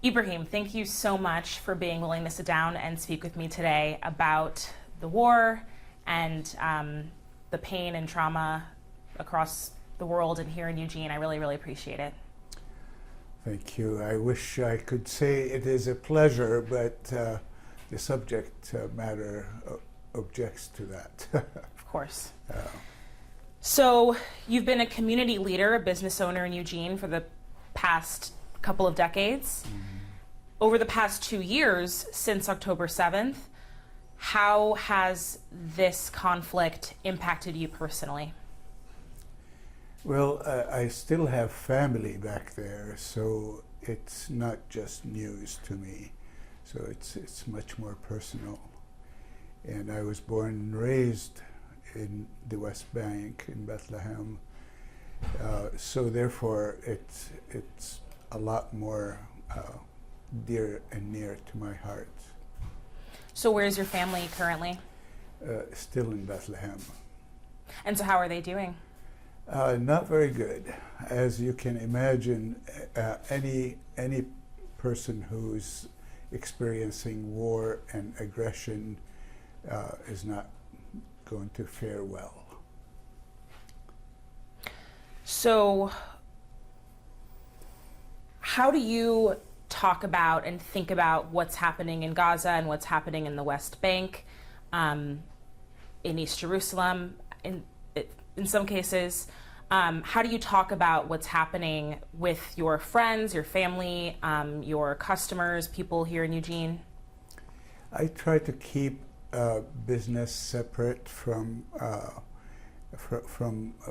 Ibrahim, thank you so much for being willing to sit down and speak with me today about the war and the pain and trauma across the world and here in Eugene. I really, really appreciate it. Thank you. I wish I could say it is a pleasure, but the subject matter objects to that. Of course. So you've been a community leader, a business owner in Eugene for the past couple of decades. Mm-hmm. Over the past 2 years, since October 7th, how has this conflict impacted you personally? Well, I still have family back there, so it's not just news to me. So it's much more personal. And I was born and raised in the West Bank, in Bethlehem. So therefore, it's a lot more dear and near to my heart. So where's your family currently? Still in Bethlehem. And so how are they doing? Not very good. As you can imagine, any person who's experiencing war and aggression is not going to fare well. So how do you talk about and think about what's happening in Gaza and what's happening in the West Bank, in East Jerusalem, in some cases? How do you talk about what's happening with your friends, your family, your customers, people here in Eugene? I try to keep business separate from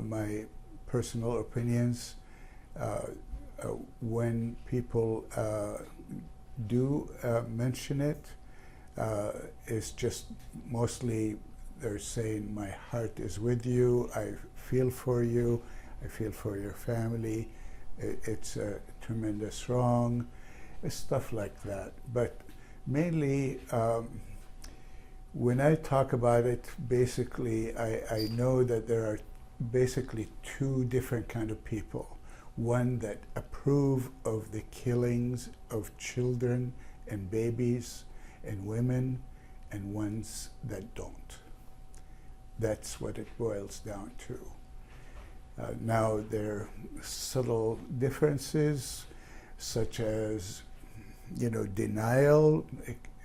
my personal opinions. When people do mention it, it's just mostly they're saying, my heart is with you, I feel for you, I feel for your family, it's a tremendous wrong, stuff like that. But mainly, when I talk about it, basically, I know that there are basically two different kind of people. One that approve of the killings of children and babies and women, and ones that don't. That's what it boils down to. Now, there are subtle differences, such as, denial.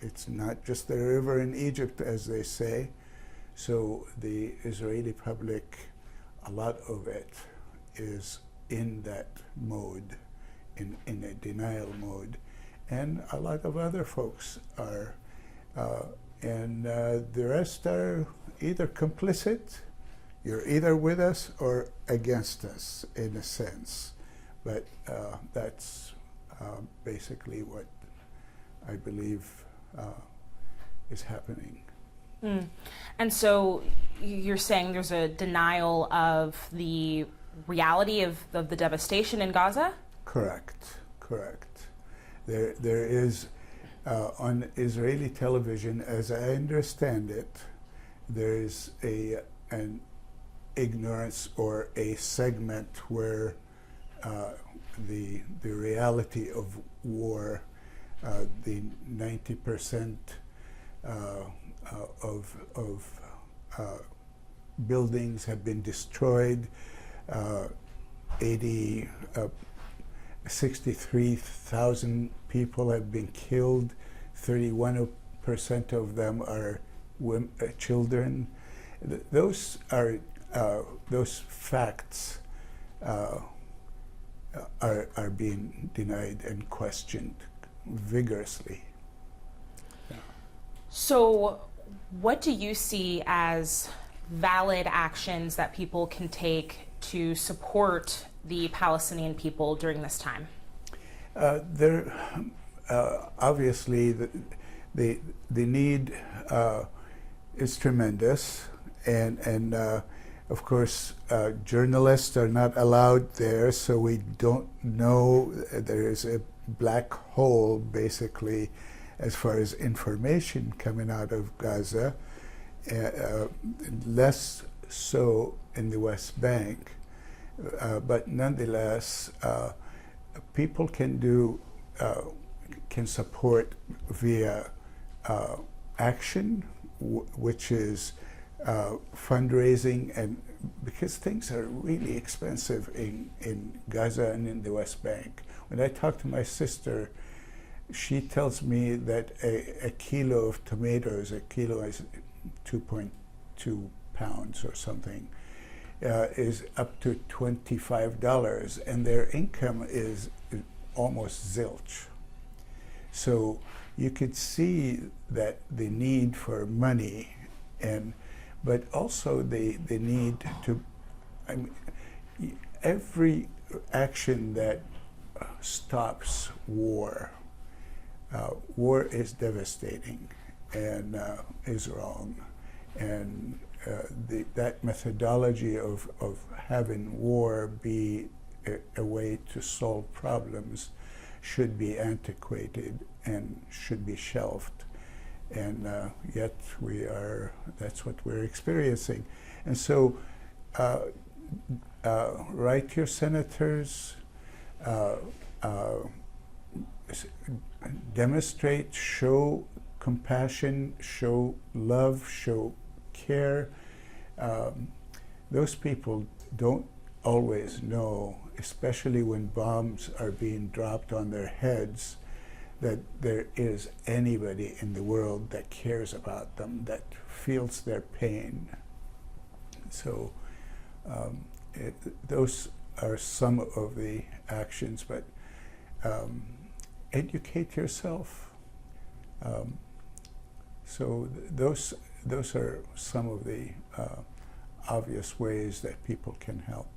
It's not just the river in Egypt, as they say. So the Israeli public, a lot of it is in that mode, in a denial mode. And a lot of other folks are, and the rest are either complicit, you're either with us or against us, in a sense. But that's basically what I believe is happening. Mm. And so you're saying there's a denial of the reality of the devastation in Gaza? Correct. There is, on Israeli television, as I understand it, there is an ignorance or a segment where the reality of war, the 90% of buildings have been destroyed, 63,000 people have been killed, 31% of them are children. Those are those facts are being denied and questioned vigorously. Yeah. So what do you see as valid actions that people can take to support the Palestinian people during this time? Obviously, the need is tremendous, and of course, journalists are not allowed there, so we don't know. There is a black hole, basically, as far as information coming out of Gaza, less so in the West Bank. But nonetheless, people can do can support via action, which is fundraising, and because things are really expensive in Gaza and in the West Bank. When I talk to my sister, she tells me that a kilo of tomatoes, a kilo is 2.2 pounds or something, is up to $25, and their income is almost zilch. So you could see that the need for money, but also the need to, I mean, every action that stops war, war is devastating and is wrong, and that methodology of having war be a way to solve problems should be antiquated and should be shelved. And yet that's what we're experiencing. And so write to your senators, demonstrate, show compassion, show love, show care. Those people don't always know, especially when bombs are being dropped on their heads, that there is anybody in the world that cares about them, that feels their pain. So those are some of the actions, but educate yourself. So those are some of the obvious ways that people can help.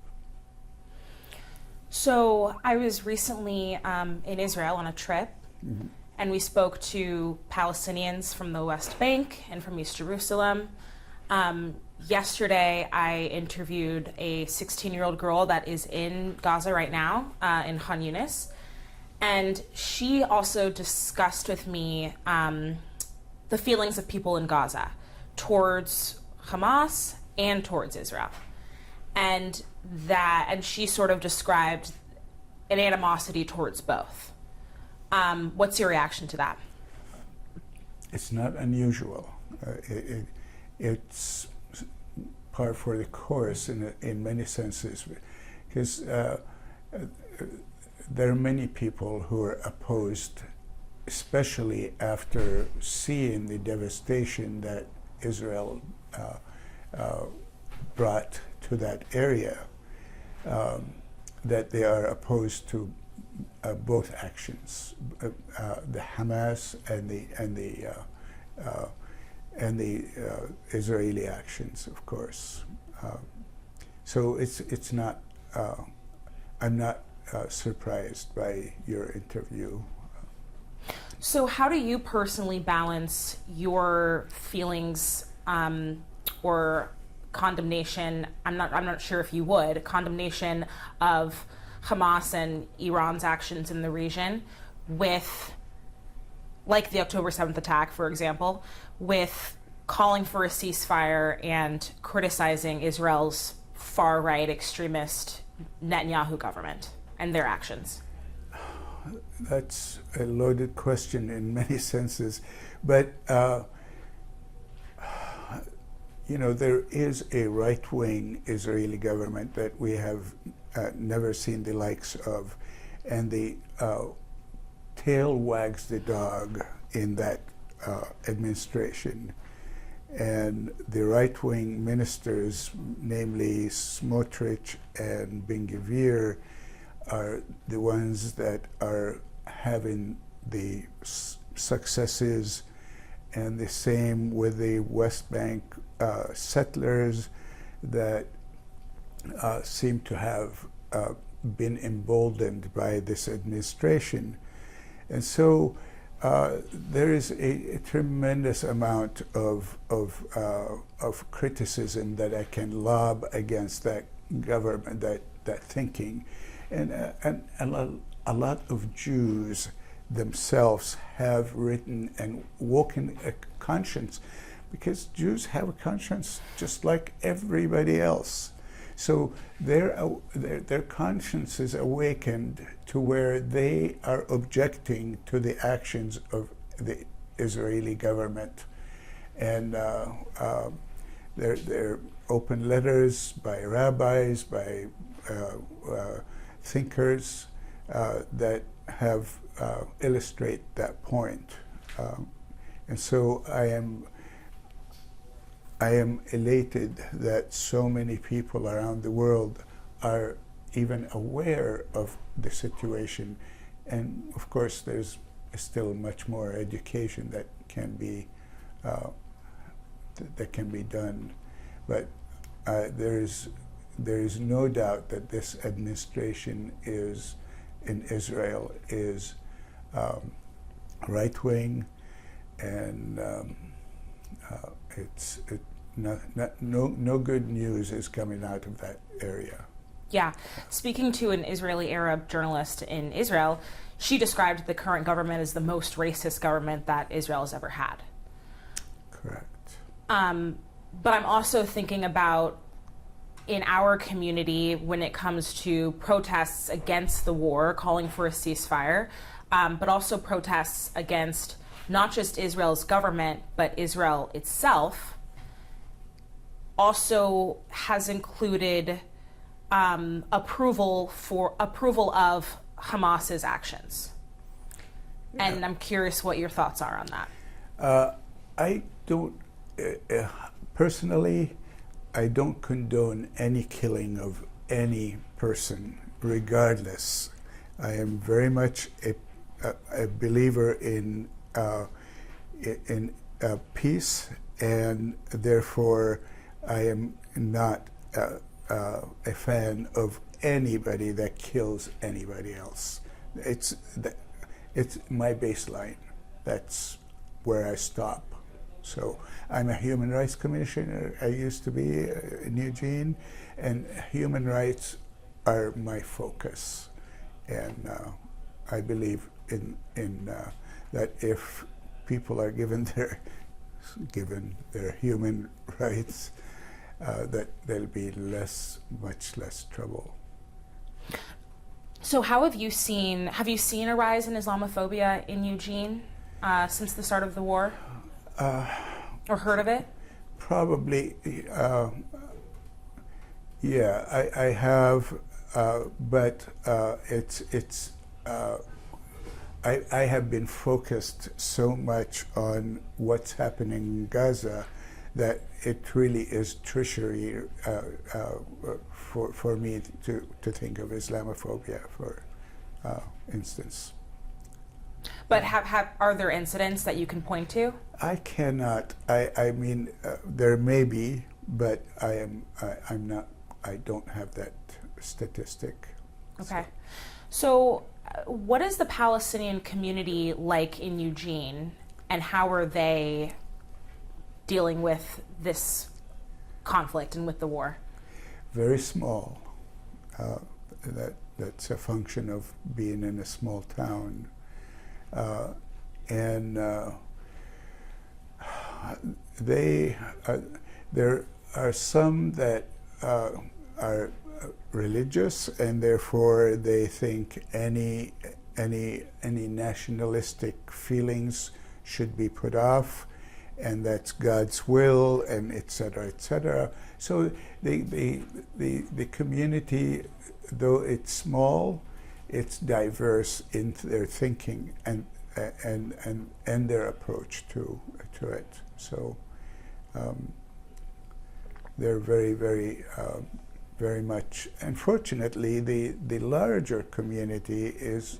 So I was recently in Israel on a trip, mm-hmm. and we spoke to Palestinians from the West Bank and from East Jerusalem. Yesterday, I interviewed a 16-year-old girl that is in Gaza right now, in Khan Yunis, and she also discussed with me the feelings of people in Gaza towards Hamas and towards Israel. And she sort of described an animosity towards both. What's your reaction to that? It's not unusual. It's par for the course in many senses, because there are many people who are opposed, especially after seeing the devastation that Israel brought to that area, that they are opposed to both actions, the Hamas and the Israeli actions, of course. So it's not. I'm not surprised by your interview. So how do you personally balance your feelings or condemnation? I'm not sure if you would, condemnation of Hamas and Iran's actions in the region with, like the October 7th attack, for example, with calling for a ceasefire and criticizing Israel's far-right extremist Netanyahu government and their actions? That's a loaded question in many senses, but there is a right-wing Israeli government that we have never seen the likes of, and the tail wags the dog in that administration. And the right-wing ministers, namely Smotrich and Ben-Gvir, are the ones that are having the successes, and the same with the West Bank settlers that seem to have been emboldened by this administration. And so there is a tremendous amount of criticism that I can lob against that government, that thinking. And a lot of Jews themselves have written and woken a conscience, because Jews have a conscience just like everybody else. So their conscience is awakened to where they are objecting to the actions of the Israeli government. And there are open letters by rabbis, by thinkers that have illustrate that point. And so I am elated that so many people around the world are even aware of the situation. And of course, there's still much more education that can be done. But there is no doubt that this administration in Israel is right wing, and no good news is coming out of that area. Yeah. Speaking to an Israeli Arab journalist in Israel, she described the current government as the most racist government that Israel has ever had. Correct. But I'm also thinking about in our community when it comes to protests against the war, calling for a ceasefire, but also protests against not just Israel's government, but Israel itself, also has included approval of Hamas's actions. Yeah. And I'm curious what your thoughts are on that. I don't, personally, I don't condone any killing of any person, regardless. I am very much a believer in peace, and therefore I am not a fan of anybody that kills anybody else. It's my baseline. That's where I stop. So I'm a human rights commissioner. I used to be in Eugene, and human rights are my focus. And I believe in that if people are given their human rights, that there'll be much less trouble. So how have you seen a rise in Islamophobia in Eugene since the start of the war? Or heard of it? Probably, yeah, I have, but I have been focused so much on what's happening in Gaza that it really is tertiary for me to think of Islamophobia, for instance. But are there incidents that you can point to? I cannot. I mean, there may be, but I'm not. I don't have that statistic. Okay. So what is the Palestinian community like in Eugene, and how are they dealing with this conflict and with the war? Very small. That's a function of being in a small town. And there are some that are religious, and therefore they think any nationalistic feelings should be put off, and that's God's will, and et cetera, et cetera. So the community, though it's small, it's diverse in their thinking and their approach to it. So they're very, very, very much. Unfortunately, the larger community is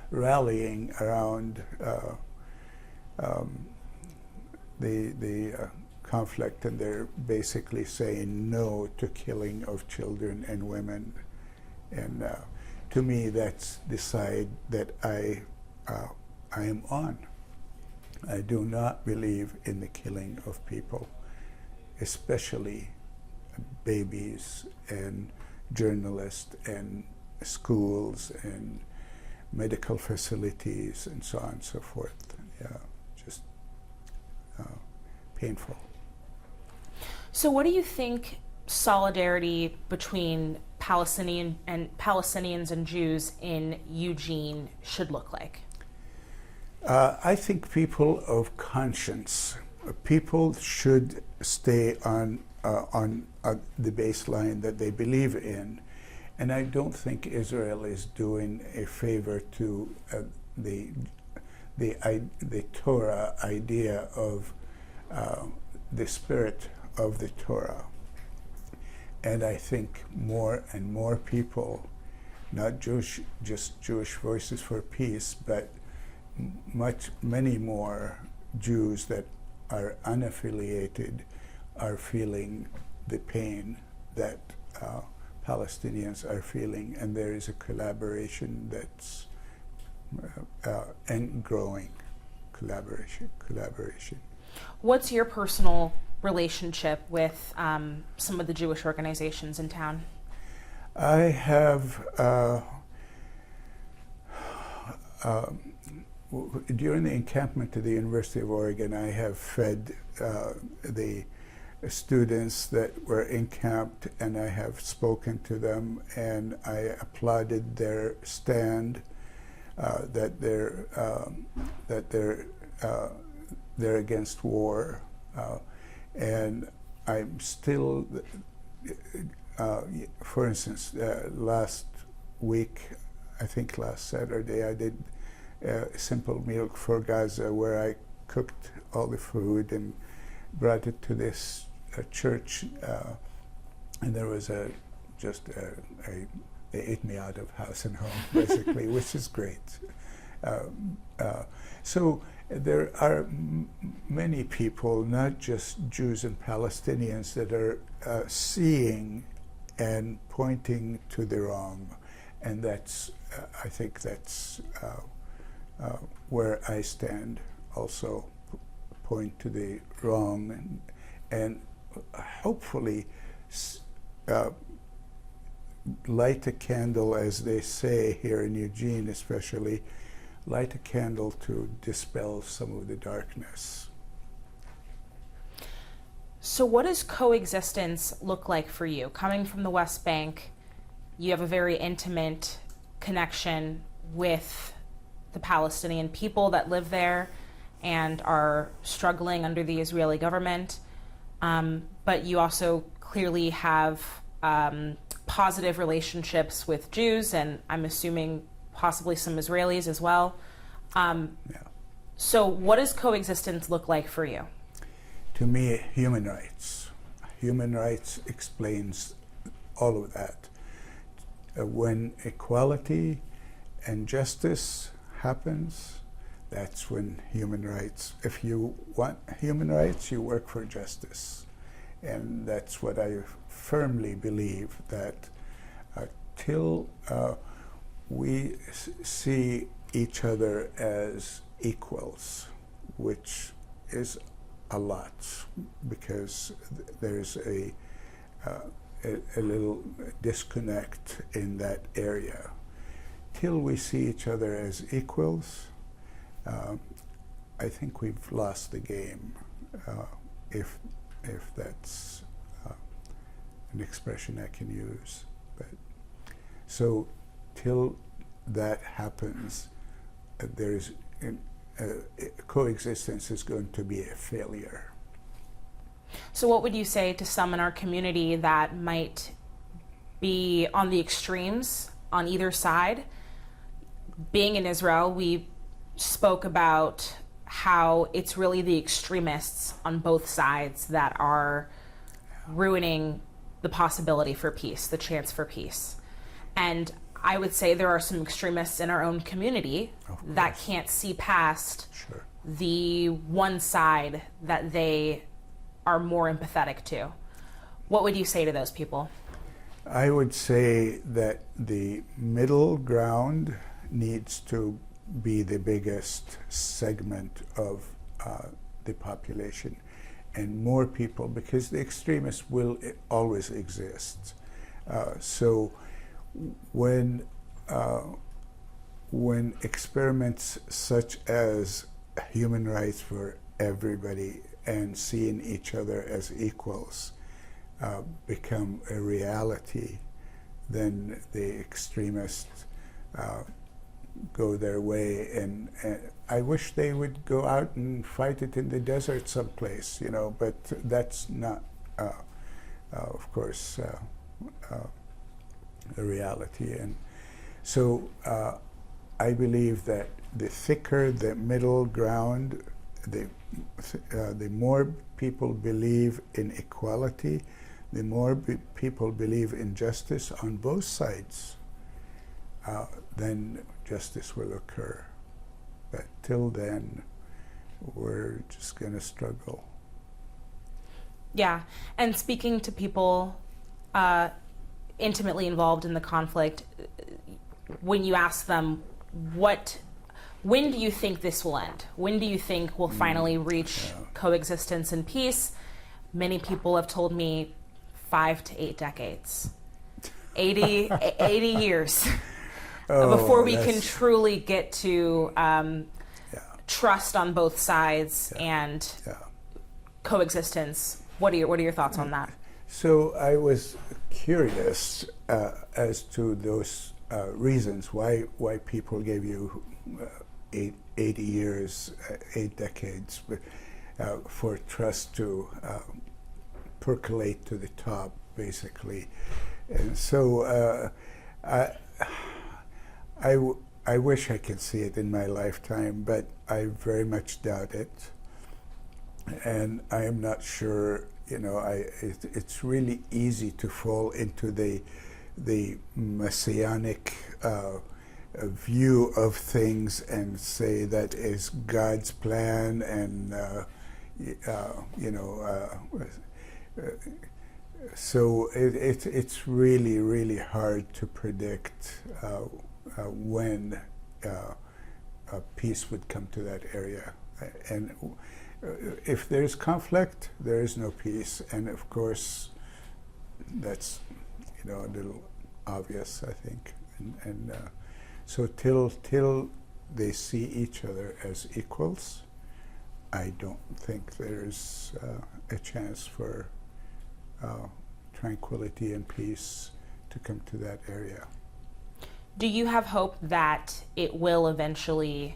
rallying around the conflict, and they're basically saying no to killing of children and women. And to me, that's the side that I am on. I do not believe in the killing of people, especially babies and journalists and schools and medical facilities and so on and so forth. Yeah, just painful. So what do you think solidarity between Palestinians and Jews in Eugene should look like? I think people of conscience, people should stay on the baseline that they believe in, and I don't think Israel is doing a favor to the Torah idea of the spirit of the Torah. And I think more and more people, not just Jewish Voices for Peace, but many more Jews that are unaffiliated are feeling the pain that Palestinians are feeling, and there is a collaboration that's and growing collaboration. What's your personal relationship with some of the Jewish organizations in town? I have, during the encampment at the University of Oregon, I have fed the students that were encamped, and I have spoken to them, and I applauded their stand that they're against war. And I'm still, for instance, last week, I think last Saturday, I did a simple meal for Gaza where I cooked all the food and brought it to this church, and there was they ate me out of house and home, basically, which is great. So there are many people, not just Jews and Palestinians, that are seeing and pointing to the wrong, and that's I think that's where I stand. Also, point to the wrong, and hopefully light a candle, as they say here in Eugene, especially. Light a candle to dispel some of the darkness. So what does coexistence look like for you? Coming from the West Bank, you have a very intimate connection with the Palestinian people that live there and are struggling under the Israeli government. But you also clearly have positive relationships with Jews, and I'm assuming possibly some Israelis as well. Yeah. So what does coexistence look like for you? To me, human rights. Human rights explains all of that. When equality and justice happens, that's when human rights, if you want human rights, you work for justice. And that's what I firmly believe, that till we see each other as equals, which is a lot, because there's a little disconnect in that area. Till we see each other as equals, I think we've lost the game, if that's an expression I can use. But so till that happens, there's coexistence is going to be a failure. So what would you say to some in our community that might be on the extremes on either side? Being in Israel, we spoke about how it's really the extremists on both sides that are ruining the possibility for peace, the chance for peace. And I would say there are some extremists in our own community that can't see past the one side that they are more empathetic to. What would you say to those people? I would say that the middle ground needs to be the biggest segment of the population, and more people, because the extremists will always exist. So when experiments such as human rights for everybody and seeing each other as equals become a reality, then the extremists go their way. And I wish they would go out and fight it in the desert someplace, you know, but that's not, of course, a reality. And so I believe that the thicker the middle ground, the more people believe in equality, the more people believe in justice on both sides, then justice will occur. But till then, we're just going to struggle. Yeah, and speaking to people intimately involved in the conflict, when you ask them, when do you think this will end? When do you think we'll finally reach coexistence and peace? Many people have told me 5 to 8 decades, 80 years before we can truly get to trust on both sides and coexistence. What are your thoughts on that? So I was curious as to those reasons why people gave you 80 years, 8 decades for trust to percolate to the top, basically. And so I wish I could see it in my lifetime, but I very much doubt it. And I am not sure, you know, it's really easy to fall into the messianic view of things and say that is God's plan, and you know, so it's really hard to predict when peace would come to that area. And if there's conflict, there is no peace, and of course that's, you know, a little obvious, I think. And so till they see each other as equals, I don't think there's a chance for tranquility and peace to come to that area. Do you have hope that it will eventually,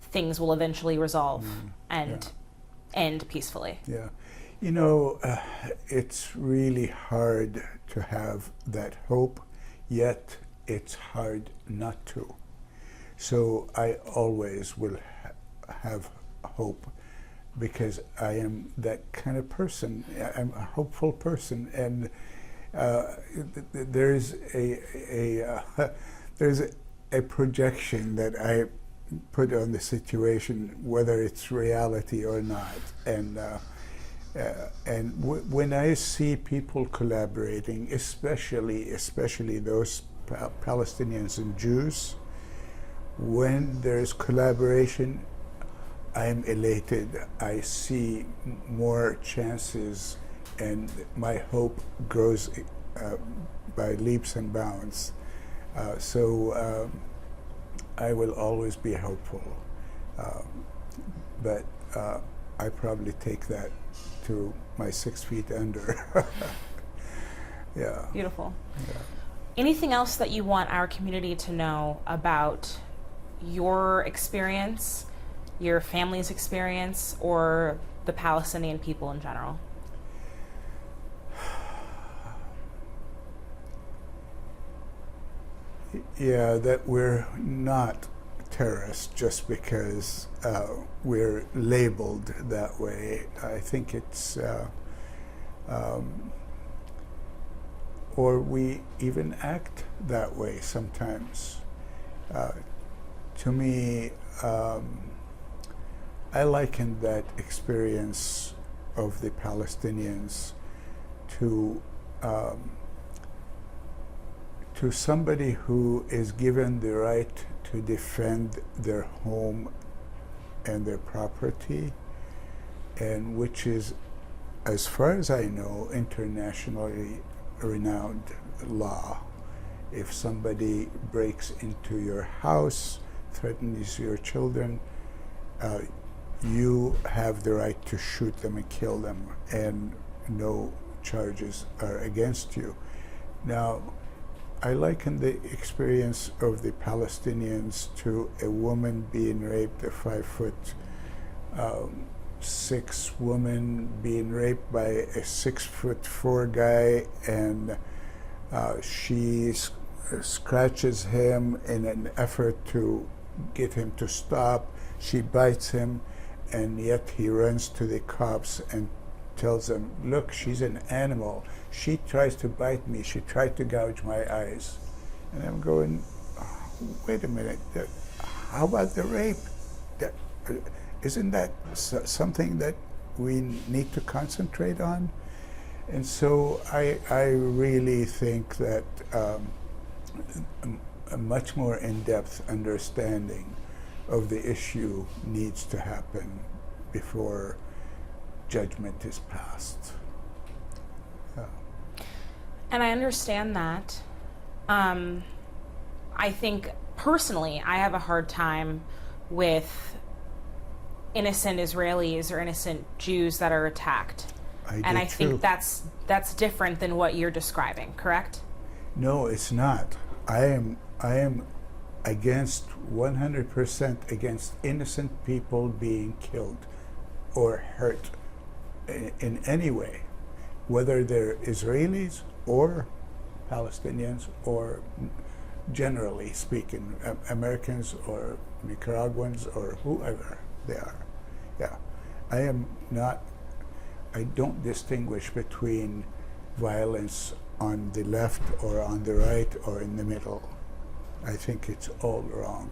things will eventually resolve and end peacefully? Yeah. You know, it's really hard to have that hope, yet it's hard not to. So I always will have hope, because I am that kind of person. I'm a hopeful person, and there's a projection that I put on the situation, whether it's reality or not. And when I see people collaborating, especially those Palestinians and Jews, when there's collaboration, I'm elated. I see more chances, and my hope grows by leaps and bounds. So I will always be hopeful, but I probably take that to my 6 feet under. Yeah. Beautiful. Yeah. Anything else that you want our community to know about your experience, your family's experience, or the Palestinian people in general? Yeah, that we're not terrorists just because we're labeled that way. I think it's, or we even act that way sometimes. To me, I liken that experience of the Palestinians to somebody who is given the right to defend their home and their property, and which is, as far as I know, internationally renowned law. If somebody breaks into your house, threatens your children, you have the right to shoot them and kill them, and no charges are against you. Now, I liken the experience of the Palestinians to a woman being raped, a 5'6" woman being raped by a 6'4" guy, and she scratches him in an effort to get him to stop. She bites him, and yet he runs to the cops and tells them, look, she's an animal. She tries to bite me. She tried to gouge my eyes. And I'm going, oh, wait a minute. How about the rape? Isn't that something that we need to concentrate on? And so I really think that a much more in-depth understanding of the issue needs to happen before judgment is passed. And I understand that. I think personally, I have a hard time with innocent Israelis or innocent Jews that are attacked. I think that's different than what you're describing, correct? No, it's not. I am against 100% against innocent people being killed or hurt in any way, whether they're Israelis or Palestinians or, generally speaking, Americans or Nicaraguans or whoever they are. Yeah, I don't distinguish between violence on the left or on the right or in the middle. I think it's all wrong.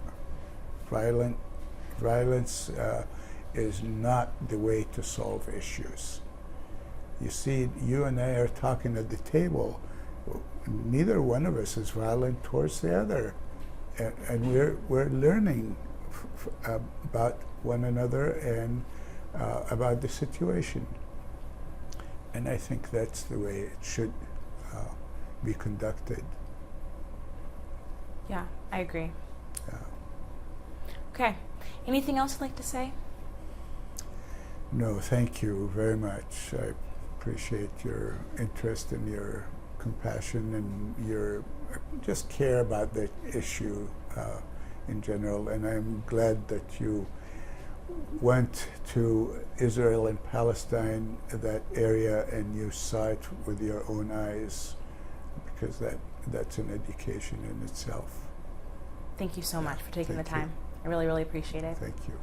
Violence is not the way to solve issues. You see, you and I are talking at the table. Neither one of us is violent towards the other, and we're learning about one another and about the situation. And I think that's the way it should be conducted. Yeah, I agree. Yeah. Okay. Anything else you'd like to say? No, thank you very much. I appreciate your interest and your compassion and your just care about the issue in general. And I'm glad that you went to Israel and Palestine, that area, and you saw it with your own eyes, because that's an education in itself. Thank you so much for taking the Thank you. time. I really, really appreciate it. Thank you.